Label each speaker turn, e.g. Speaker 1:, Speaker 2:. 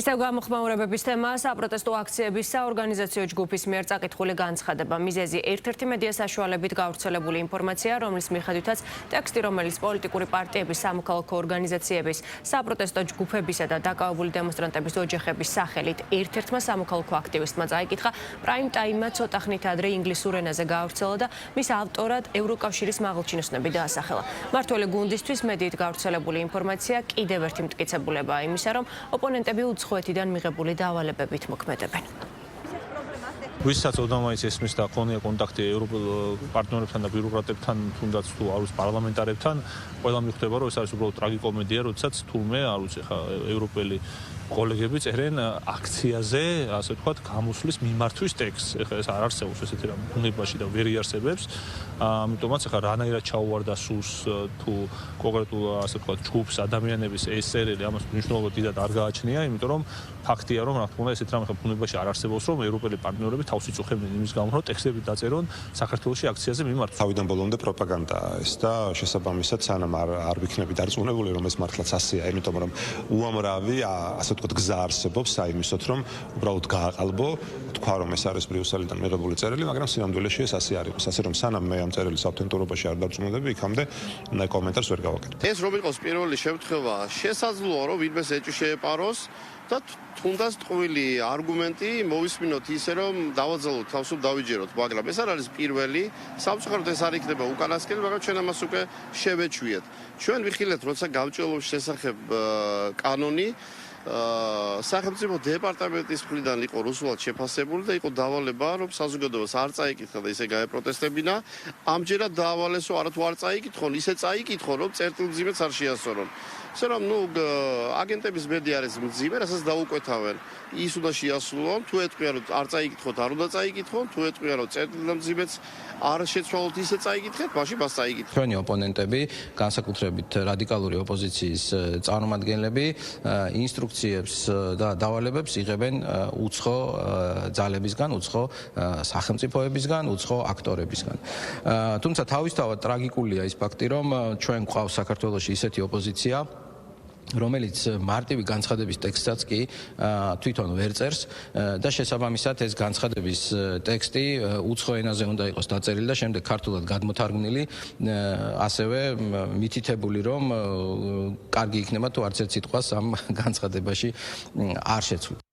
Speaker 1: ისევ გამოხმაურებების თემა საპროტესტო აქციების საორგანიზაციო ჯგუფის მიერ წაკითხული განცხადება. მიზეზი ერთ-ერთი მედია საშუალებით გავრცელებული ინფორმაცია, რომლის მიხედვითაც ტექსტი, რომელიც პოლიტიკური პარტიების, სამოქალაქო ორგანიზაციების, საპროტესტო ჯგუფებისა და დაკავებული დემონსტრანტების ოჯახების სახელით ერთ-ერთმა სამოქალაქო აქტივისტმა წაიკითხა, პრაიმ ტაიმმა ცოტა ხნით ადრე ინგლისურ ენაზე გავრცელა და მის ავტორად ევროკავშირის მაღალჩინოსნები დაასახელა. მართველი გუნდისთვის მედიით გავრცელებული ინფორმაცია კიდევ ერთი მტკიცებულებაა იმისა, რომ ოპონენტები უცხოეთიდან მიღებული დავალებებით მოქმედებენ.
Speaker 2: ვისაც ოდამაიც ესმის და ქონია კონტაქტი ევროპულ პარტნიორებთან და ბიუროკრატებთან, თუნდაც თუ არ არის პარლამენტარებთან, ყველა მიხვდება, რომ ეს არის უბრალოდ ტრაგიკომედია, როდესაც თურმე არ ვიცი ხა ევროპელი კოლეგები წერენ აქციაზე, ასე ვთქვათ, გამოსვლის მიმართვის ტექსტს. ეხლა ეს არ არსებობს ესეთი რამ ბუნებაში და ვერ იარსებებს. ამიტომაც ეხლა რანაირად ჩაუვარდა სულს თუ კონკრეტულ ასე ვთქვათ ჯგუფს ადამიანების ეს წერილი ამას მნიშვნელობა დიდად არ გააჩნია, იმიტომ რომ ფაქტია, რომ რა თქმა უნდა ესეთ რამ ეხლა ბუნებაში არ არსებობს, რომ ევროპელი პარტნიორები თავს იწუხებდნენ იმის გამო, რომ ტექსტები დაწერონ საქართველოში აქციაზე მიმართვის.
Speaker 3: თავიდან ბოლომდე პროპაგანდაა ეს და შესაბამისად სანამ არ ვიქნები დარწმუნებული, რომ ეს მართლაც ასეა, იმიტომ რომ უამრავი ასე ვთქვათ გზა არსებობს საიმისოთ, რომ უბრალოდ გააყალბო, თქვა რომ ეს არის ბრიუსელიდან მიღებული წერილი, მაგრამ სინამდვილეში ეს ასე არ იყოს. ასე რომ სანამ მე ამ წერილის ავთენტურობაში არ დარწმუნდები, იქამდე კომენტარს ვერ გავაკეთებ.
Speaker 4: ეს რომ იყოს პირველი შემთხვევა, შესაძლოა რომ ვინმეს ეჭვი შეეპაროს და თუნდაც ტყუილი არგუმენტი მოვისმინოთ ისე რომ დავაძალოთ თავს დავიჯეროთ, მაგრამ ეს არ არის პირველი, სამწუხაროდ ეს არ იქნება უკანასკნელი, მაგრამ ჩვენ ამას უკვე შევეჩვიეთ. ჩვენ ვიხილეთ, როცა გავჭრილობის შესახებ კანონი სახელმწიფო დეპარტამენტის მხრიდან იყო რუსულად შეფასებული და იყო დავალება, რომ საზოგადოებას არ წაიკითხა და ისე გაეპროტესტებინა. ამჯერად დაავალესო, არა თუ არ წაიკითხონ, ისე წაიკითხონ, რომ წერტილმძიმეც არ შეასწორონ. ისე რომ აგენტების ბედი არის მძიმე, რასაც დაუკვეთავენ. ის უნდა შეასრულონ, თუ ეტყვია, რომ არ წაიკითხოთ, არ უნდა წაიკითხონ, თუ ეტყვია, რომ წერტილმძიმეც არ შეცვალოთ, ისე წაიკითხეთ, მაშინ მას წაიკითხეთ.
Speaker 5: ჩვენი ოპონენტები, განსაკუთრებით რადიკალური ოპოზიციის წარმომადგენლები, ინსტრუქციებს და დავალებებს იღებენ უცხო ძალებისგან, უცხო სახელმწიფოებისგან, უცხო აქტორებისგან. თუმცა თავისთავად ტრაგიკულია ის ფაქტი, რომ ჩვენ გვყავს საქართველოში ისეთი ოპოზიცია, რომელიც მარტივი განცხადების ტექსტსაც კი თვითონ ვერ წერს და შესაბამისად ეს განცხადების ტექსტი უცხო ენაზე უნდა იყოს დაწერილი და შემდეგ ქართულად გადმოთარგმნილი, ასევე მითითებული, რომ კარგი იქნება თუ არც ერთ სიტყვას ამ განცხადებაში არ შეცვლით.